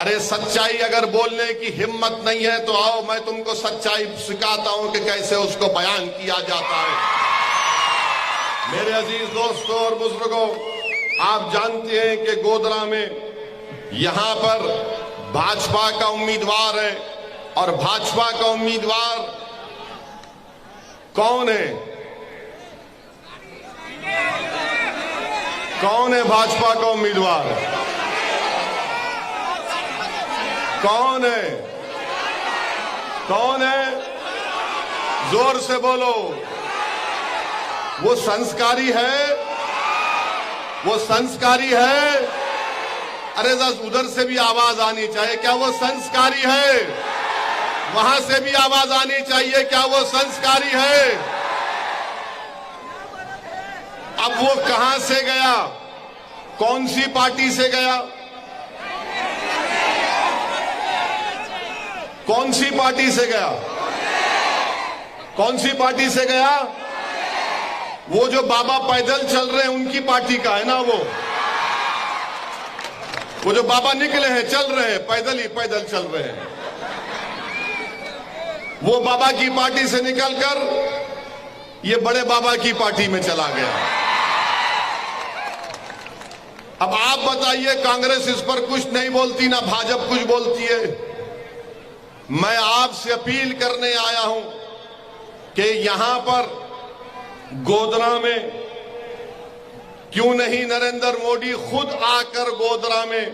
अरे सच्चाई अगर बोलने की हिम्मत नहीं है तो आओ मैं तुमको सच्चाई सिखाता हूं कि कैसे उसको बयान किया जाता है। मेरे अजीज दोस्तों और बुजुर्गों, आप जानते हैं कि गोधरा में यहां पर भाजपा का उम्मीदवार है और भाजपा का उम्मीदवार कौन है? कौन है भाजपा का उम्मीदवार? कौन है? कौन है? जोर से बोलो। वो संस्कारी है? वो संस्कारी है? अरे उधर से भी आवाज आनी चाहिए, क्या वो संस्कारी है? वहां से भी आवाज आनी चाहिए, क्या वो संस्कारी है? अब वो कहां से गया? कौन सी पार्टी से गया? कौन सी पार्टी से गया? कौन सी पार्टी से गया? वो जो बाबा पैदल चल रहे हैं उनकी पार्टी का है ना। वो जो बाबा निकले हैं, चल रहे हैं, पैदल ही पैदल चल रहे हैं, वो बाबा की पार्टी से निकलकर ये बड़े बाबा की पार्टी में चला गया। अब आप बताइए, कांग्रेस इस पर कुछ नहीं बोलती, ना भाजपा कुछ बोलती है। मैं आपसे अपील करने आया हूं कि यहां पर गोधरा में क्यों नहीं नरेंद्र मोदी खुद आकर गोधरा में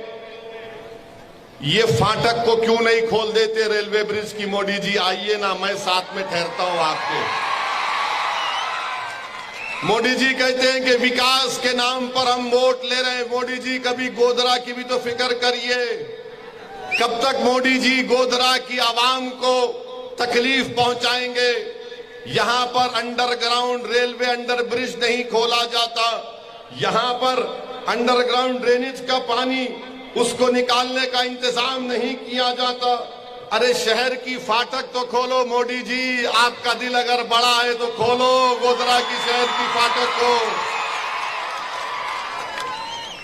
ये फाटक को क्यों नहीं खोल देते, रेलवे ब्रिज की। मोदी जी आइए ना, मैं साथ में ठहरता हूं आपके। मोदी जी कहते हैं कि विकास के नाम पर हम वोट ले रहे हैं। मोदी जी कभी गोधरा की भी तो फिक्र करिए। कब तक मोदी जी गोधरा की आवाम को तकलीफ पहुंचाएंगे? यहां पर अंडरग्राउंड रेलवे अंडर ब्रिज नहीं खोला जाता, यहां पर अंडरग्राउंड ड्रेनेज का पानी उसको निकालने का इंतजाम नहीं किया जाता। अरे शहर की फाटक तो खोलो मोदी जी, आपका दिल अगर बड़ा है तो खोलो गोधरा की शहर की फाटक को।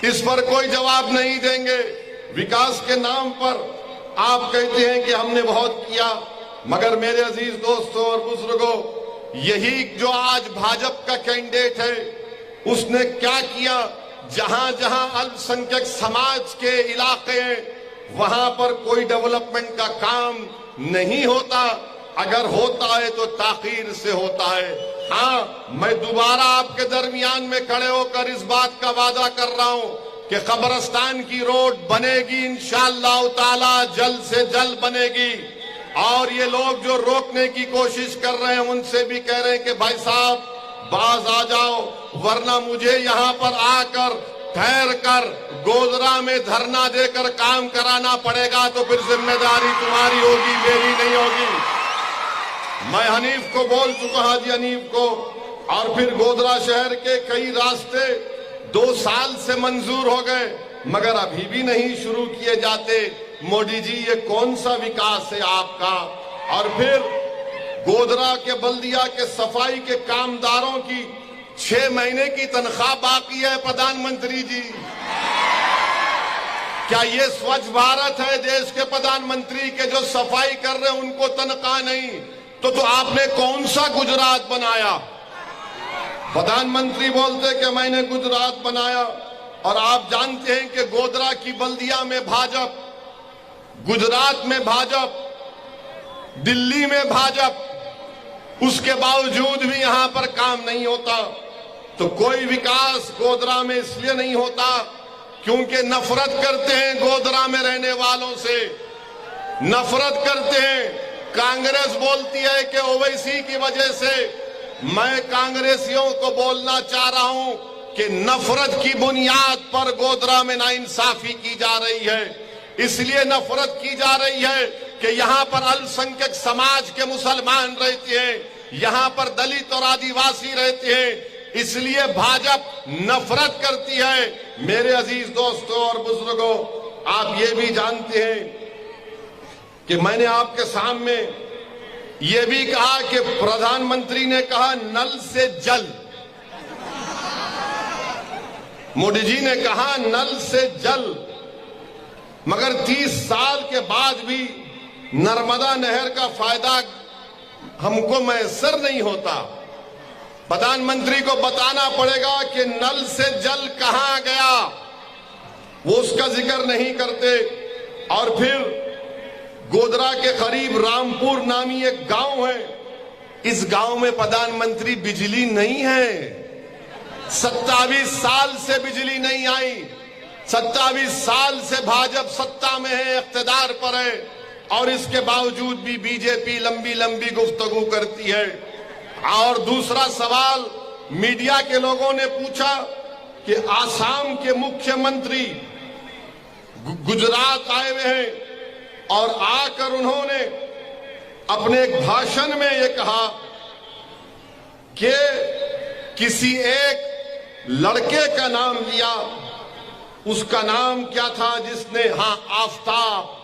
इस पर कोई जवाब नहीं देंगे। विकास के नाम पर आप कहते हैं कि हमने बहुत किया, मगर मेरे अजीज दोस्तों और बुजुर्गों, यही जो आज भाजपा का कैंडिडेट है उसने क्या किया? जहां जहां अल्पसंख्यक समाज के इलाके हैं वहां पर कोई डेवलपमेंट का काम नहीं होता, अगर होता है तो ताखीर से होता है। हाँ, मैं दोबारा आपके दरमियान में खड़े होकर इस बात का वादा कर रहा हूं कि कब्रिस्तान की रोड बनेगी इंशाअल्लाह ताला, जल्द से जल्द बनेगी। और ये लोग जो रोकने की कोशिश कर रहे हैं उनसे भी कह रहे हैं कि भाई साहब बाज आ जाओ, वरना मुझे यहाँ पर आकर ठहर कर गोधरा में धरना देकर काम कराना पड़ेगा, तो फिर जिम्मेदारी तुम्हारी होगी, मेरी नहीं होगी। मैं हनीफ को बोल चुका, हाजी हनीफ को। और फिर गोधरा शहर के कई रास्ते 2 साल से मंजूर हो गए मगर अभी भी नहीं शुरू किए जाते। मोदी जी ये कौन सा विकास है आपका? और फिर गोधरा के बल्दिया के सफाई के कामदारों की 6 महीने की तनख्वाह बाकी है। प्रधानमंत्री जी, क्या ये स्वच्छ भारत है? देश के प्रधानमंत्री के जो सफाई कर रहे हैं उनको तनख्वाह नहीं, तो आपने कौन सा गुजरात बनाया? प्रधानमंत्री बोलते कि मैंने गुजरात बनाया। और आप जानते हैं कि गोधरा की बल्दिया में भाजपा, गुजरात में भाजपा, दिल्ली में भाजपा, उसके बावजूद भी यहां पर काम नहीं होता। तो कोई विकास गोधरा में इसलिए नहीं होता क्योंकि नफरत करते हैं गोधरा में रहने वालों से, नफरत करते हैं। कांग्रेस बोलती है कि ओवैसी की वजह से। मैं कांग्रेसियों को बोलना चाह रहा हूं कि नफरत की बुनियाद पर गोधरा में नाइंसाफी की जा रही है। इसलिए नफरत की जा रही है कि यहां पर अल्पसंख्यक समाज के मुसलमान रहते हैं, यहां पर दलित और आदिवासी रहते हैं, इसलिए भाजपा नफरत करती है। मेरे अजीज दोस्तों और बुजुर्गों, आप ये भी जानते हैं कि मैंने आपके सामने ये भी कहा कि प्रधानमंत्री ने कहा नल से जल, मोदी जी ने कहा नल से जल। मगर 30 साल के बाद भी नर्मदा नहर का फायदा हमको मैसर नहीं होता। प्रधानमंत्री को बताना पड़ेगा कि नल से जल कहां गया, वो उसका जिक्र नहीं करते। और फिर गोधरा के करीब रामपुर नामी एक गांव है, इस गांव में प्रधानमंत्री बिजली नहीं है। 27 साल से बिजली नहीं आई, 27 साल से भाजपा सत्ता में है, इख्तिदार पर है, और इसके बावजूद भी बीजेपी लंबी लंबी गुफ्तगू करती है। और दूसरा सवाल मीडिया के लोगों ने पूछा कि आसाम के मुख्यमंत्री गुजरात आए हुए हैं और आकर उन्होंने अपने एक भाषण में ये कहा कि किसी एक लड़के का नाम लिया, उसका नाम क्या था जिसने, हाँ, आफताब,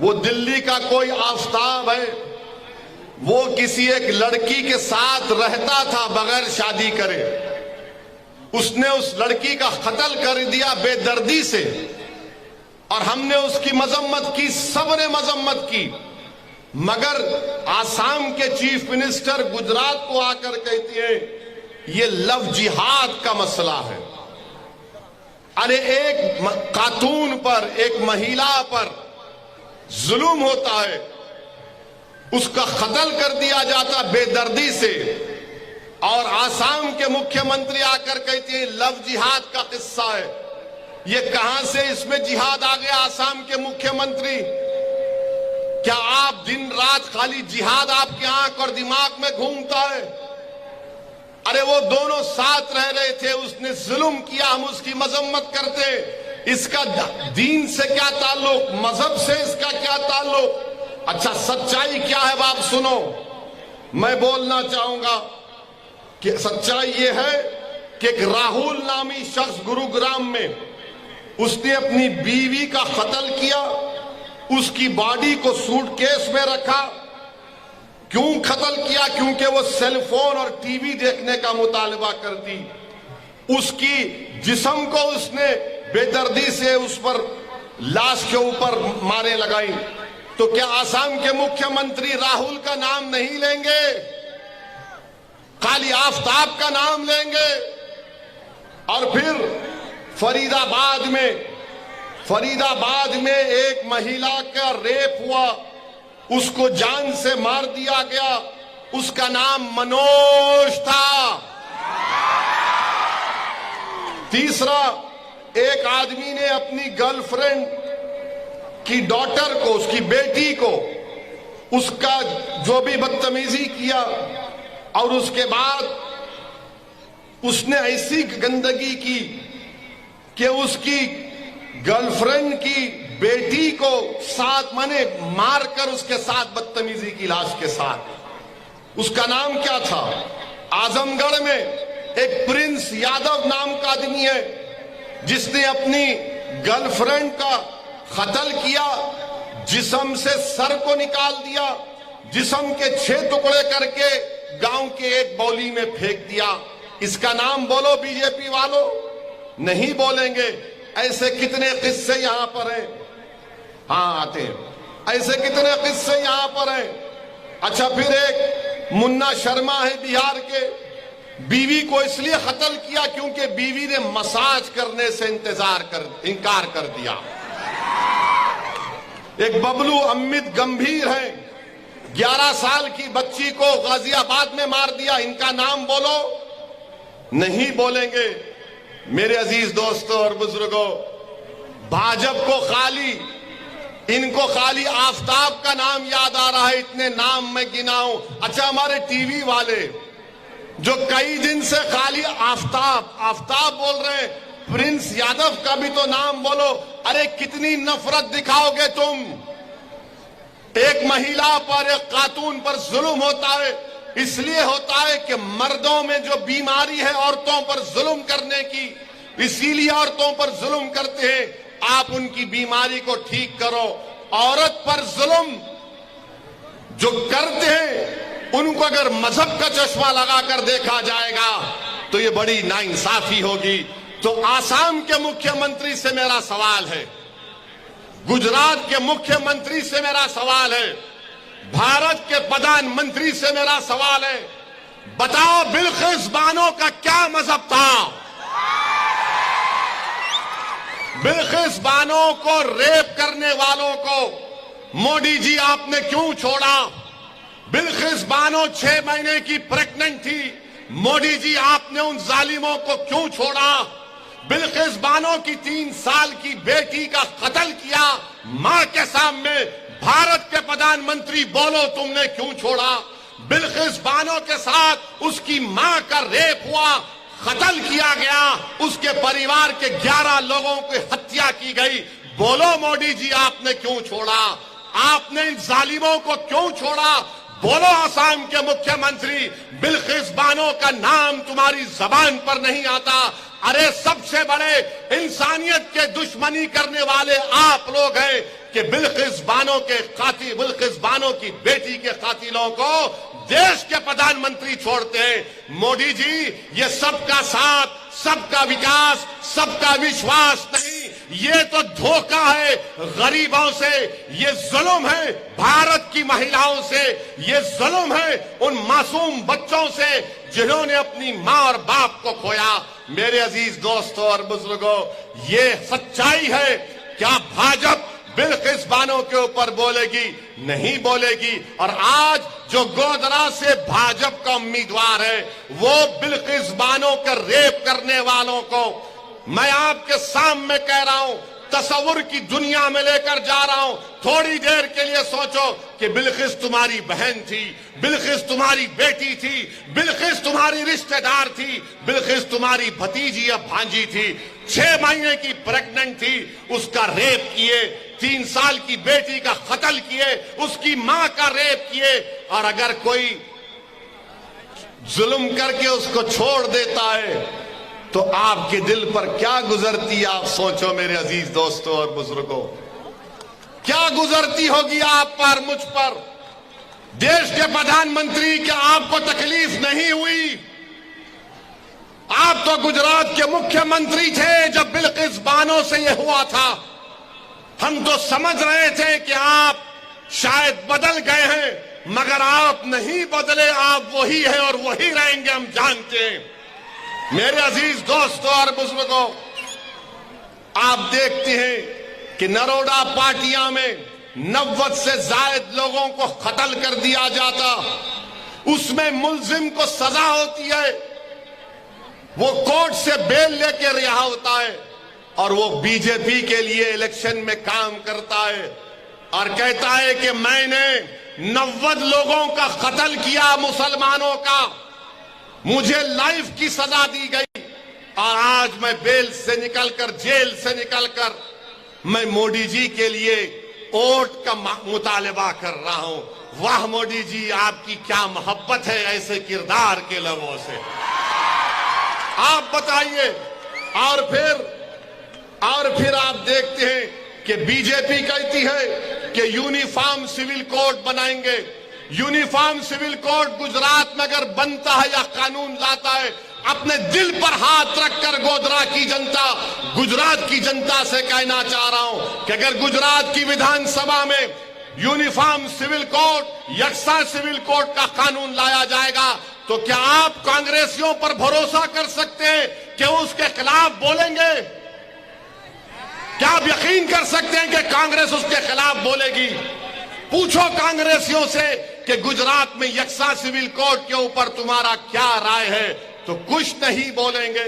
वो दिल्ली का कोई आफताब है, वो किसी एक लड़की के साथ रहता था बगैर शादी करे। उसने उस लड़की का कत्ल कर दिया बेदर्दी से, और हमने उसकी मजम्मत की, सबने मजम्मत की। मगर आसाम के चीफ मिनिस्टर गुजरात को आकर कहती है ये लव जिहाद का मसला है। अरे एक खातून पर, एक महिला पर जुल्म होता है, उसका कत्ल कर दिया जाता बेदर्दी से, और आसाम के मुख्यमंत्री आकर कहते हैं लव जिहाद का किस्सा है। ये कहां से इसमें जिहाद आ गया? आसाम के मुख्यमंत्री, क्या आप दिन रात खाली जिहाद आपके आंख और दिमाग में घूमता है? अरे वो दोनों साथ रह रहे थे, उसने जुल्म किया, हम उसकी मजम्मत करते। इसका दीन से क्या ताल्लुक, मजहब से इसका क्या ताल्लुक? अच्छा, सच्चाई क्या है बाप सुनो। मैं बोलना चाहूंगा कि सच्चाई ये है कि एक राहुल नामी शख्स गुरुग्राम में, उसने अपनी बीवी का कत्ल किया, उसकी बॉडी को सूटकेस में रखा। क्यों कत्ल किया? क्योंकि वो सेलफोन और टीवी देखने का मुतालबा करती। उसकी जिस्म को उसने बेदर्दी से उस पर लाश के ऊपर मारे लगाई। तो क्या आसाम के मुख्यमंत्री राहुल का नाम नहीं लेंगे? खाली आफताब का नाम लेंगे? और फिर फरीदाबाद में एक महिला का रेप हुआ, उसको जान से मार दिया गया, उसका नाम मनोज था। तीसरा, एक आदमी ने अपनी गर्लफ्रेंड की डॉटर को, उसकी बेटी को, उसका जो भी बदतमीजी किया, और उसके बाद उसने ऐसी गंदगी की कि उसकी गर्लफ्रेंड की बेटी को साथ माने मारकर उसके साथ बदतमीजी की, लाश के साथ। उसका नाम क्या था? आजमगढ़ में एक प्रिंस यादव नाम का आदमी है, जिसने अपनी गर्लफ्रेंड का कत्ल किया, जिस्म से सर को निकाल दिया, जिस्म के 6 टुकड़े करके गांव के एक बौली में फेंक दिया। इसका नाम बोलो बीजेपी वालों, नहीं बोलेंगे। ऐसे कितने किस्से यहां पर हैं? हाँ, आते हैं। ऐसे कितने किस्से यहां पर हैं? अच्छा, फिर एक मुन्ना शर्मा है बिहार के, बीवी को इसलिए कत्ल किया क्योंकि बीवी ने मसाज करने से इनकार कर दिया। एक बबलू अमित गंभीर है, 11 साल की बच्ची को गाजियाबाद में मार दिया। इनका नाम बोलो, नहीं बोलेंगे। मेरे अजीज दोस्तों और बुजुर्गों, भाजपा को इनको खाली आफताब का नाम याद आ रहा है, इतने नाम मैं गिनाऊं। अच्छा, हमारे टीवी वाले जो कई दिन से खाली आफताब बोल रहे हैं, प्रिंस यादव का भी तो नाम बोलो। अरे कितनी नफरत दिखाओगे तुम? एक महिला पर, एक खातून पर जुल्म होता है, इसलिए होता है कि मर्दों में जो बीमारी है औरतों पर जुल्म करने की, इसीलिए औरतों पर जुल्म करते हैं। आप उनकी बीमारी को ठीक करो। औरत पर जुल्म जो करते हैं, उनको अगर मजहब का चश्मा लगाकर देखा जाएगा तो ये बड़ी नाइंसाफी होगी। तो आसाम के मुख्यमंत्री से मेरा सवाल है, गुजरात के मुख्यमंत्री से मेरा सवाल है, भारत के प्रधानमंत्री से मेरा सवाल है, बताओ बिल्किस बानो का क्या मजहब था? बिल्किस बानो को रेप करने वालों को मोदी जी आपने क्यों छोड़ा? बिल्किस बानो 6 महीने की प्रेग्नेंट थी, मोदी जी आपने उन जालिमों को क्यों छोड़ा? बिल्किस बानो की 3 साल की बेटी का कत्ल किया मां के सामने, भारत के प्रधानमंत्री बोलो तुमने क्यों छोड़ा? बिल्किस बानो के साथ उसकी मां का रेप हुआ, कत्ल किया गया, उसके परिवार के 11 लोगों की हत्या की गई, बोलो मोदी जी आपने क्यों छोड़ा? आपने इन जालिमों को क्यों छोड़ा? बोलो असम के मुख्यमंत्री, बिल्किस बानो का नाम तुम्हारी जबान पर नहीं आता। अरे सबसे बड़े इंसानियत के दुश्मनी करने वाले आप लोग हैं कि बिल्किस बानो के कातिल, बिल्किस बानो की बेटी के कातिलों को देश के प्रधानमंत्री छोड़ते हैं। मोदी जी, ये सबका साथ, सबका विकास, सबका विश्वास नहीं, ये तो धोखा है गरीबों से, ये जुल्म है भारत की महिलाओं से, ये जुल्म है उन मासूम बच्चों से जिन्होंने अपनी मां और बाप को खोया। मेरे अजीज दोस्तों और बुजुर्गों, ये सच्चाई है। क्या भाजपा बिल्किस बानो के ऊपर बोलेगी? नहीं बोलेगी। और आज जो गोधरा से भाजपा का उम्मीदवार है, वो बिल्किस बानो का रेप करने वालों को मैं आपके सामने कह रहा हूं, तस्वुर की दुनिया में लेकर जा रहा हूं। थोड़ी देर के लिए सोचो कि बिल्किस तुम्हारी बहन थी, बिल्किस तुम्हारी बेटी थी, बिल्किस तुम्हारी रिश्तेदार थी, बिल्किस तुम्हारी भतीजी या भांजी थी, 6 महीने की प्रेग्नेंट थी, उसका रेप किए, 3 साल की बेटी का कत्ल किए, उसकी मां का रेप किए, और अगर कोई जुल्म करके उसको छोड़ देता है तो आपके दिल पर क्या गुजरती, आप सोचो मेरे अजीज दोस्तों और बुजुर्गों, क्या गुजरती होगी आप पर, मुझ पर। देश के प्रधानमंत्री, क्या आपको तकलीफ नहीं हुई? आप तो गुजरात के मुख्यमंत्री थे जब बिल्किस बानो से यह हुआ था। हम तो समझ रहे थे कि आप शायद बदल गए हैं, मगर आप नहीं बदले, आप वही हैं और वही रहेंगे, हम जानते हैं। मेरे अजीज दोस्तों और बुजुर्गों, आप देखते हैं कि नरोडा पाटिया में 90 से जायद लोगों को कत्ल कर दिया जाता, उसमें मुलजिम को सजा होती है, वो कोर्ट से बेल लेकर रिहा होता है और वो बीजेपी के लिए इलेक्शन में काम करता है और कहता है कि मैंने 90 लोगों का कत्ल किया, मुसलमानों का, मुझे लाइफ की सजा दी गई और आज मैं बेल से निकलकर, जेल से निकलकर मैं मोदी जी के लिए वोट का मुतालबा कर रहा हूं। वाह मोदी जी, आपकी क्या मोहब्बत है ऐसे किरदार के लोगों से, आप बताइए। और फिर आप देखते हैं कि बीजेपी कहती है कि यूनिफॉर्म सिविल कोड बनाएंगे। यूनिफॉर्म सिविल कोड गुजरात में अगर बनता है या कानून लाता है, अपने दिल पर हाथ रखकर गोधरा की जनता, गुजरात की जनता से कहना चाह रहा हूं कि अगर गुजरात की विधानसभा में यूनिफॉर्म सिविल कोड, यकसा सिविल कोड का कानून लाया जाएगा, तो क्या आप कांग्रेसियों पर भरोसा कर सकते हैं कि वो उसके खिलाफ बोलेंगे? क्या आप यकीन कर सकते हैं कि कांग्रेस उसके खिलाफ बोलेगी? पूछो कांग्रेसियों से कि गुजरात में यकसा सिविल कोड के ऊपर तुम्हारा क्या राय है, तो कुछ नहीं बोलेंगे,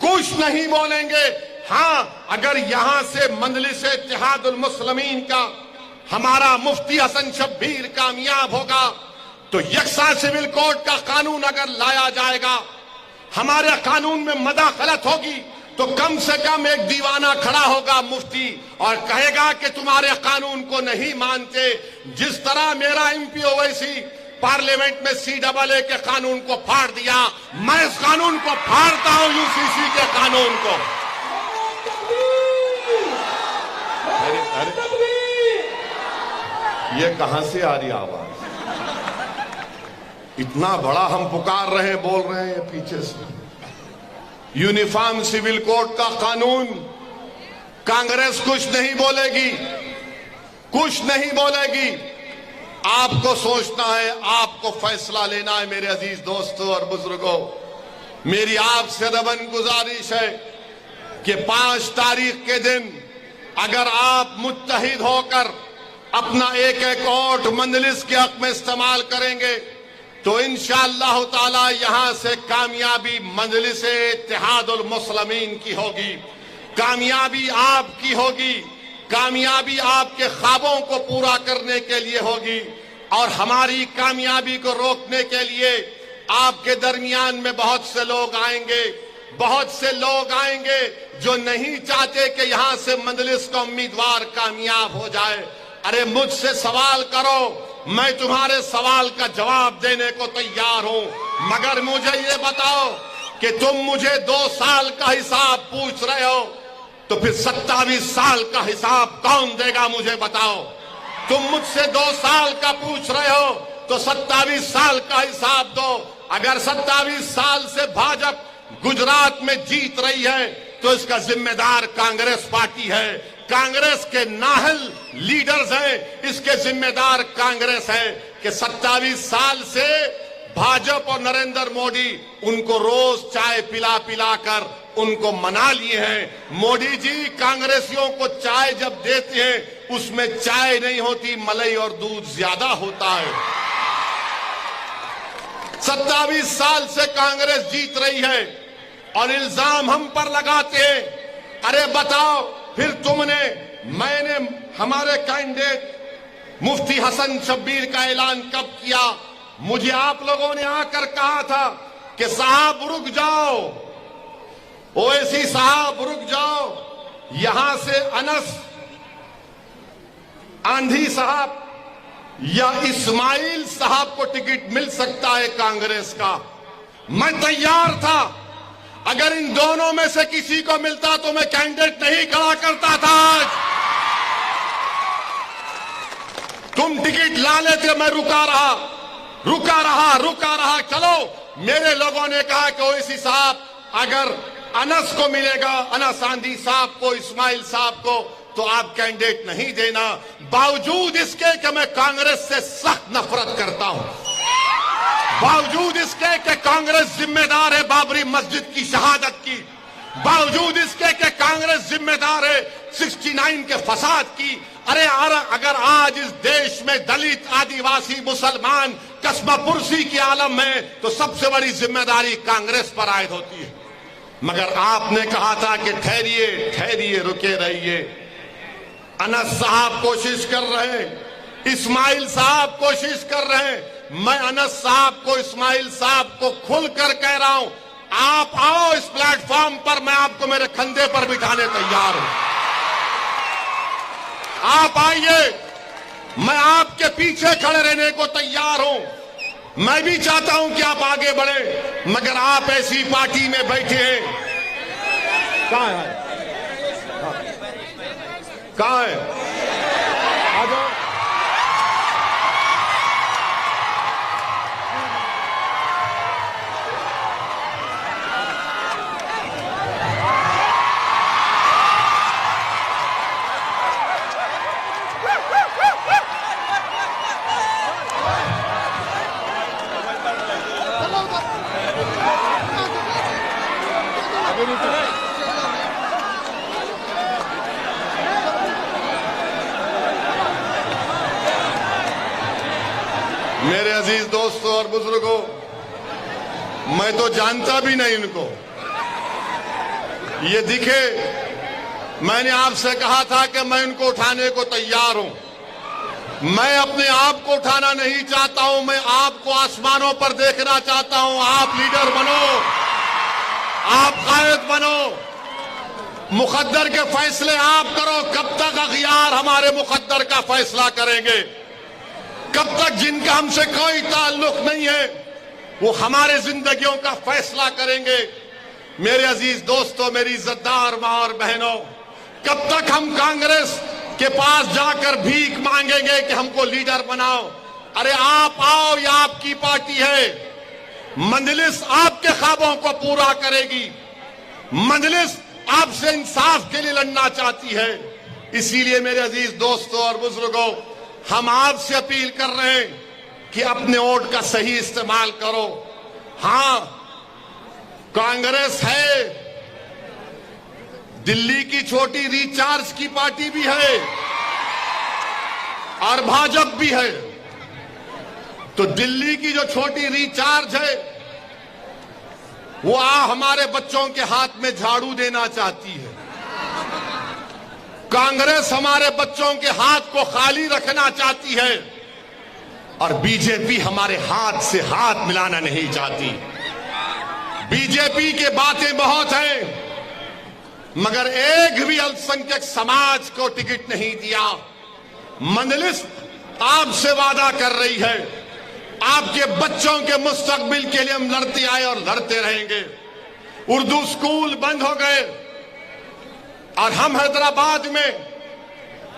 कुछ नहीं बोलेंगे। हां, अगर यहां से मजलिस इत्तेहादुल मुस्लिमीन का हमारा मुफ्ती हसन शब्बीर कामयाब होगा तो यकसा सिविल कोड का कानून अगर लाया जाएगा, हमारे कानून में मदाखलत होगी, तो कम से कम एक दीवाना खड़ा होगा मुफ्ती और कहेगा कि तुम्हारे कानून को नहीं मानते। जिस तरह मेरा एमपी ओवैसी पार्लियामेंट में CAA के कानून को फाड़ दिया, मैं इस कानून को फाड़ता हूं, UCC के कानून को। ये कहां से आ रही आवाज? इतना बड़ा हम पुकार रहे हैं, बोल रहे हैं पीछे से। यूनिफॉर्म सिविल कोड का कानून कांग्रेस कुछ नहीं बोलेगी, कुछ नहीं बोलेगी। आपको सोचना है, आपको फैसला लेना है। मेरे अजीज दोस्तों और बुजुर्गों, मेरी आपसे रबन गुजारिश है कि 5 तारीख के दिन अगर आप मुत्तहिद होकर अपना एक एक वोट मंजलिस के हक में इस्तेमाल करेंगे तो इंशाअल्लाह ताला यहां से कामयाबी मंजलिस इत्तेहादुल मुस्लिमीन की होगी, कामयाबी आपकी होगी, कामयाबी आपके ख्वाबों को पूरा करने के लिए होगी। और हमारी कामयाबी को रोकने के लिए आपके दरमियान में बहुत से लोग आएंगे, बहुत से लोग आएंगे जो नहीं चाहते कि यहां से मंजलिस का उम्मीदवार कामयाब हो जाए। अरे मुझसे सवाल करो, मैं तुम्हारे सवाल का जवाब देने को तैयार हूं, मगर मुझे ये बताओ कि तुम मुझे 2 साल का हिसाब पूछ रहे हो तो फिर 27 साल का हिसाब कौन देगा? मुझे बताओ। तुम मुझसे 2 साल का पूछ रहे हो तो 27 साल का हिसाब दो। अगर 27 साल से भाजपा गुजरात में जीत रही है तो इसका जिम्मेदार कांग्रेस पार्टी है, कांग्रेस के नाहल लीडर्स हैं, इसके जिम्मेदार कांग्रेस है कि 27 साल से भाजपा और नरेंद्र मोदी उनको रोज चाय पिला पिला कर उनको मना लिए हैं। मोदी जी कांग्रेसियों को चाय जब देते हैं उसमें चाय नहीं होती, मलाई और दूध ज्यादा होता है। 27 साल से कांग्रेस जीत रही है और इल्जाम हम पर लगाते हैं। अरे बताओ फिर मैंने हमारे कैंडिडेट मुफ्ती हसन शब्बीर का ऐलान कब किया? मुझे आप लोगों ने आकर कहा था कि साहब रुक जाओ, ओवैसी साहब रुक जाओ, यहां से अनस आंधी साहब या इस्माइल साहब को टिकट मिल सकता है कांग्रेस का। मैं तैयार था, अगर इन दोनों में से किसी को मिलता तो मैं कैंडिडेट नहीं खड़ा करता था। तुम टिकट ला लेते, मैं रुका रहा। चलो मेरे लोगों ने कहा कि ओवैसी साहब अगर अनस को मिलेगा, अनस आंधी साहब को, इस्माइल साहब को, तो आप कैंडिडेट नहीं देना। बावजूद इसके कि मैं कांग्रेस से सख्त नफरत करता हूं, बावजूद इसके कि कांग्रेस जिम्मेदार है बाबरी मस्जिद की शहादत की, बावजूद इसके कि कांग्रेस जिम्मेदार है 69 के फसाद की। अरे अगर आज इस देश में दलित, आदिवासी, मुसलमान कस्बापुरसी की आलम में तो सबसे बड़ी जिम्मेदारी कांग्रेस पर आयद होती है। मगर आपने कहा था कि ठहरिए, रुके रहिए। अनस साहब कोशिश कर रहे हैं, इस्माइल साहब कोशिश कर रहे हैं। मैं अनस साहब को, इस्माइल साहब को खुलकर कह रहा हूं, आप आओ इस प्लेटफॉर्म पर, मैं आपको मेरे कंधे पर बिठाने तैयार हूं। आप आइए, मैं आपके पीछे खड़े रहने को तैयार हूं। मैं भी चाहता हूं कि आप आगे बढ़े, मगर आप ऐसी पार्टी में बैठे हैं। कहां है? कहां है? आ जाओ। मेरे अजीज दोस्तों और बुजुर्गों, मैं तो जानता भी नहीं इनको। ये दिखे, मैंने आपसे कहा था कि मैं इनको उठाने को तैयार हूं। मैं अपने आप को उठाना नहीं चाहता हूं, मैं आपको आसमानों पर देखना चाहता हूं। आप लीडर बनो, आप कायद बनो, मुकद्दर के फैसले आप करो। कब तक अखियार हमारे मुकद्दर का फैसला करेंगे? कब तक जिनका हमसे कोई ताल्लुक नहीं है वो हमारे जिंदगियों का फैसला करेंगे? मेरे अजीज दोस्तों, मेरी इज्जतदार मां और बहनों, कब तक हम कांग्रेस के पास जाकर भीख मांगेंगे कि हमको लीडर बनाओ? अरे आप आओ, ये आपकी पार्टी है। मंजलिस आपके ख्वाबों को पूरा करेगी, मंजलिस आपसे इंसाफ के लिए लड़ना चाहती है। इसीलिए मेरे अजीज दोस्तों और बुजुर्गों, हम आपसे अपील कर रहे हैं कि अपने वोट का सही इस्तेमाल करो। हां, कांग्रेस है, दिल्ली की छोटी रिचार्ज की पार्टी भी है और भाजपा भी है। तो दिल्ली की जो छोटी रिचार्ज है वो हमारे बच्चों के हाथ में झाड़ू देना चाहती है। कांग्रेस हमारे बच्चों के हाथ को खाली रखना चाहती है और बीजेपी हमारे हाथ से हाथ मिलाना नहीं चाहती। बीजेपी के बातें बहुत हैं, मगर एक भी अल्पसंख्यक समाज को टिकट नहीं दिया। मंजलिस आपसे वादा कर रही है, आपके बच्चों के मुस्तकबिल के लिए हम लड़ते आए और लड़ते रहेंगे। उर्दू स्कूल बंद हो गए और हम हैदराबाद में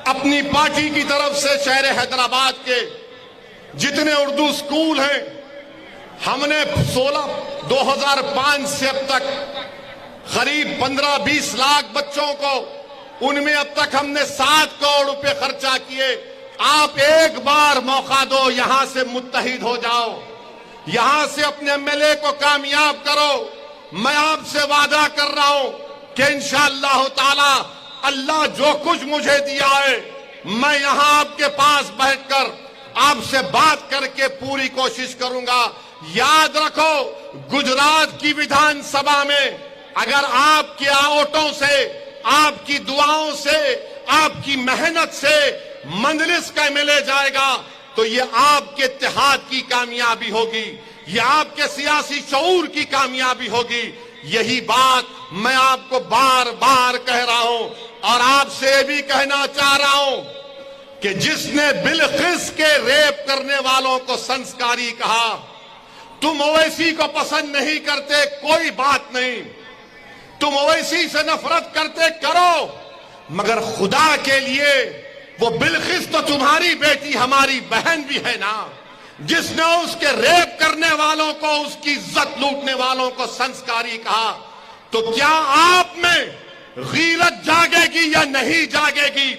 अपनी पार्टी की तरफ से शहर हैदराबाद के जितने उर्दू स्कूल हैं, हमने 2005 से अब तक करीब 15-20 लाख बच्चों को, उनमें अब तक हमने 7 करोड़ रुपए खर्चा किए। आप एक बार मौका दो, यहां से मुत्तहिद हो जाओ, यहां से अपने एमएलए को कामयाब करो। मैं आपसे वादा कर रहा हूं कि इंशाअल्लाह ताला अल्लाह जो कुछ मुझे दिया है, मैं यहां आपके पास बैठकर आपसे बात करके पूरी कोशिश करूंगा। याद रखो, गुजरात की विधानसभा में अगर आपके वोटों से, आपकी दुआओं से, आपकी मेहनत से मंजलिस का एमएलए जाएगा तो ये आपके इत्तेहाद की कामयाबी होगी, ये आपके सियासी शऊर की कामयाबी होगी। यही बात मैं आपको बार बार कह रहा हूं और आपसे भी कहना चाह रहा हूं कि जिसने बिलकिस के रेप करने वालों को संस्कारी कहा, तुम ओवैसी को पसंद नहीं करते, कोई बात नहीं, तुम ओवैसी से नफरत करते करो, मगर खुदा के लिए वो बिलकिस तो तुम्हारी बेटी, हमारी बहन भी है ना। जिसने उसके रेप करने वालों को, उसकी इज्जत लूटने वालों को संस्कारी कहा, तो क्या आप में गीरत जागेगी या नहीं जागेगी?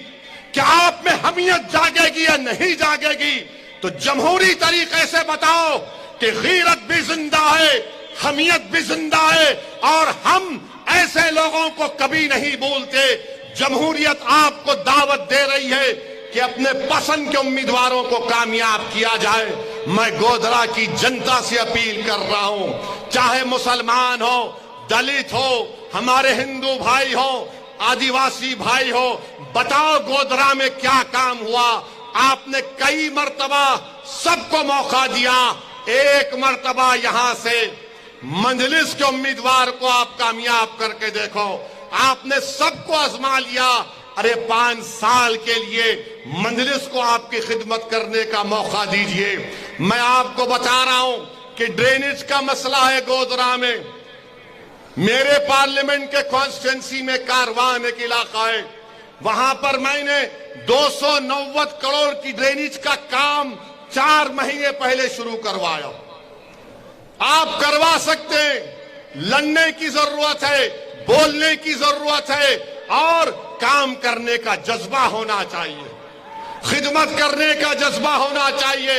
क्या आप में हमियत जागेगी या नहीं जागेगी? तो जमहूरी तरीके से बताओ कि गीरत भी जिंदा है, हमियत भी जिंदा है और हम ऐसे लोगों को कभी नहीं भूलते। जमहूरियत आपको दावत दे रही है कि अपने पसंद के उम्मीदवारों को कामयाब किया जाए। मैं गोधरा की जनता से अपील कर रहा हूं, चाहे मुसलमान हो, दलित हो, हमारे हिंदू भाई हो, आदिवासी भाई हो, बताओ गोधरा में क्या काम हुआ? आपने कई मर्तबा सबको मौका दिया, एक मर्तबा यहां से मंजलिस के उम्मीदवार को आप कामयाब करके देखो। आपने सबको आजमा लिया, अरे 5 साल के लिए मंजलिस को आपकी खिदमत करने का मौका दीजिए। मैं आपको बता रहा हूं कि ड्रेनेज का मसला है गोधरा में। मेरे पार्लियामेंट के कॉन्स्टिट्यूंसी में कारवान एक इलाका है, वहां पर मैंने 290 करोड़ की ड्रेनेज का काम 4 महीने पहले शुरू करवाया। आप करवा सकते हैं, लड़ने की जरूरत है, बोलने की जरूरत है और काम करने का जज्बा होना चाहिए, खिदमत करने का जज्बा होना चाहिए।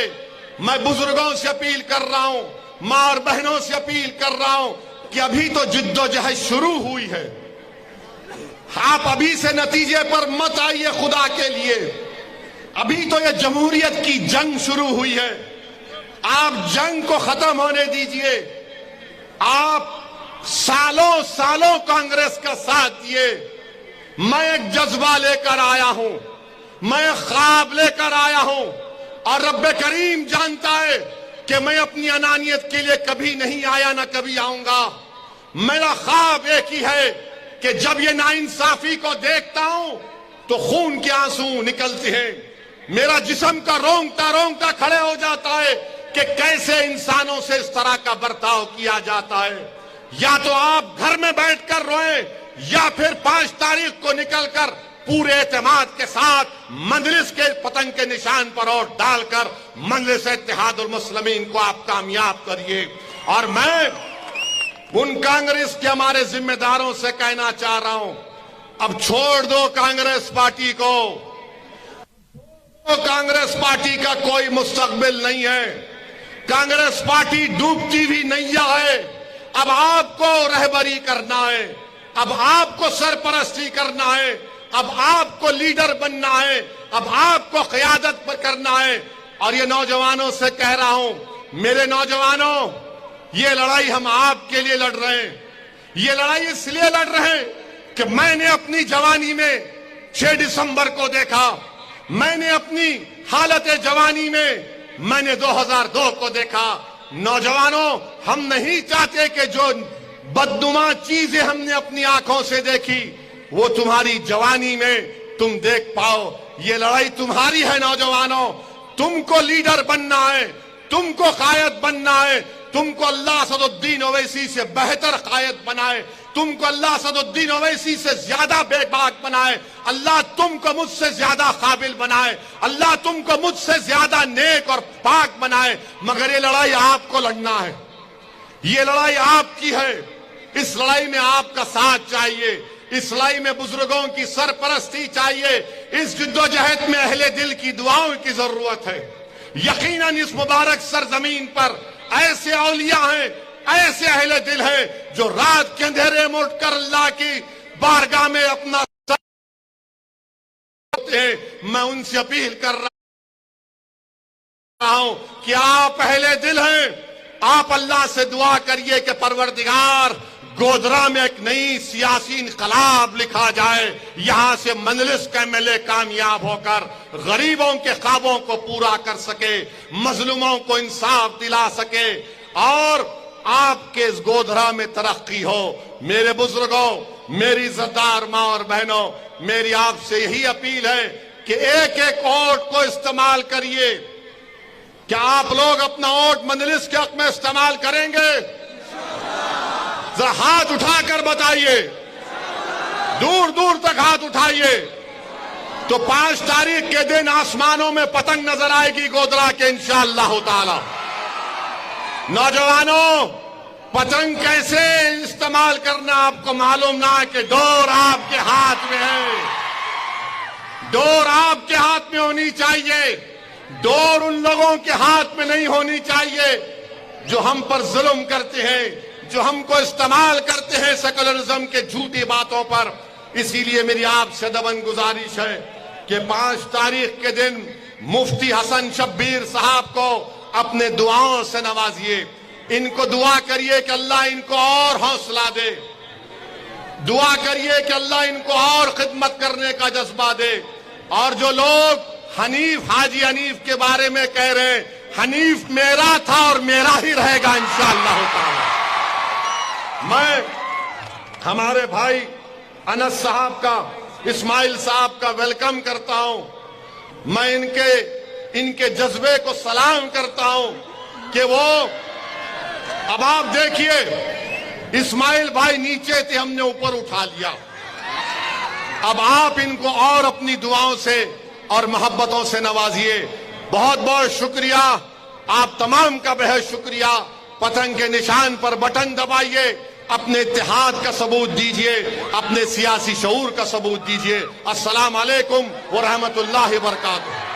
मैं बुजुर्गों से अपील कर रहा हूं, मां और बहनों से अपील कर रहा हूं कि अभी तो जिद्दोजहद शुरू हुई है, आप अभी से नतीजे पर मत आइए खुदा के लिए। अभी तो ये जमहूरियत की जंग शुरू हुई है, आप जंग को खत्म होने दीजिए। आप सालों सालों कांग्रेस का साथ दिए। मैं एक जज्बा लेकर आया हूं, मैं एक ख्वाब लेकर आया हूं और रब्ब करीम जानता है कि मैं अपनी अनानियत के लिए कभी नहीं आया, ना कभी आऊंगा। मेरा ख्वाब एक ही है कि जब ये नाइंसाफी को देखता हूं तो खून के आंसू निकलते हैं, मेरा जिस्म का रोंगटा रोंगटा खड़े हो जाता है कि कैसे इंसानों से इस तरह का बर्ताव किया जाता है। या तो आप घर में बैठकर रोएं या फिर 5 तारीख को निकलकर पूरे एतमाद के साथ मंजलिस के पतंग के निशान पर वोट डालकर मंजलिस इत्तेहादुल मुस्लिमीन को आप कामयाब करिए। और मैं उन कांग्रेस के हमारे जिम्मेदारों से कहना चाह रहा हूं, अब छोड़ दो कांग्रेस पार्टी को। तो कांग्रेस पार्टी का कोई मुस्तकबिल नहीं है। कांग्रेस पार्टी डूबती हुई नैया है। अब आपको रहबरी करना है, अब आपको सरपरस्ती करना है, अब आपको लीडर बनना है, अब आपको क़यादत पर करना है। और ये नौजवानों से कह रहा हूं, मेरे नौजवानों, ये लड़ाई हम आपके लिए लड़ रहे हैं। ये लड़ाई इसलिए लड़ रहे हैं कि मैंने अपनी जवानी में 6 दिसंबर को देखा, मैंने अपनी हालत जवानी में मैंने 2002 को देखा। नौजवानों, हम नहीं चाहते कि जो बदनुमा चीजें हमने अपनी आंखों से देखी वो तुम्हारी जवानी में तुम देख पाओ। ये लड़ाई तुम्हारी है नौजवानों, तुमको लीडर बनना है, तुमको कायद बनना है, तुमको अल्लाह असदुद्दीन ओवैसी से बेहतर कायद बनाए, तुमको अल्लाह असदुद्दीन ओवैसी से ज्यादा बेबाक बनाए, अल्लाह तुमको मुझसे ज्यादा काबिल बनाए, अल्लाह तुमको मुझसे ज्यादा नेक और पाक बनाए। मगर ये लड़ाई आपको लड़ना है, ये लड़ाई आपकी है। इस लड़ाई में आपका साथ चाहिए, इस लड़ाई में बुजुर्गों की सरपरस्ती चाहिए, इस जिद्दोजहद में अहले दिल की दुआओं की जरूरत है। यकीनन इस मुबारक सरजमीन पर ऐसे औलिया हैं, ऐसे अहले दिल हैं जो रात के अंधेरे में उठकर अल्लाह की बारगाह में अपना मैं उनसे अपील कर रहा हूं कि आप अहले दिल हैं, आप अल्लाह से दुआ करिए कि परवरदिगार गोधरा में एक नई सियासी इनकलाब लिखा जाए, यहां से मंजलिस का एमएलए कामयाब होकर गरीबों के ख्वाबों को पूरा कर सके, मजलूमों को इंसाफ दिला सके और आपके इस गोधरा में तरक्की हो। मेरे बुजुर्गों, मेरी इज्जतदार मां और बहनों, मेरी आपसे यही अपील है कि एक एक वोट को इस्तेमाल करिए। क्या आप लोग अपना वोट मंजलिस के हक में इस्तेमाल करेंगे? जरा हाथ उठाकर बताइए, दूर दूर तक हाथ उठाइए। तो 5 तारीख के दिन आसमानों में पतंग नजर आएगी गोधरा के इंशाअल्लाह ताला। नौजवानों, पतंग कैसे इस्तेमाल करना आपको मालूम ना है कि डोर आपके हाथ में है, डोर आपके हाथ में होनी चाहिए। डोर उन लोगों के हाथ में नहीं होनी चाहिए जो हम पर जुल्म करते हैं, जो हमको इस्तेमाल करते हैं सेकुलरिज्म के झूठी बातों पर। इसीलिए मेरी आपसे दबन गुजारिश है कि 5 तारीख के दिन मुफ्ती हसन शब्बीर साहब को अपने दुआओं से नवाजिए। इनको दुआ करिए कि अल्लाह इनको और हौसला दे, दुआ करिए कि अल्लाह इनको और खिदमत करने का जज्बा दे। और जो लोग हनीफ, हाजी हनीफ के बारे में कह रहे हैं, हनीफ मेरा था और मेरा ही रहेगा इंशाअल्लाह ताला। मैं हमारे भाई अनस साहब का, इस्माइल साहब का वेलकम करता हूं। मैं इनके जज्बे को सलाम करता हूं कि वो, अब आप देखिए, इस्माइल भाई नीचे थे, हमने ऊपर उठा लिया। अब आप इनको और अपनी दुआओं से और मोहब्बतों से नवाजिए। बहुत बहुत शुक्रिया, आप तमाम का बेहद शुक्रिया। पतंग के निशान पर बटन दबाइए, अपने इत्तेहाद का सबूत दीजिए, अपने सियासी शऊर का सबूत दीजिए। अस्सलाम वालेकुम व रहमतुल्लाहि व बरकातुहू।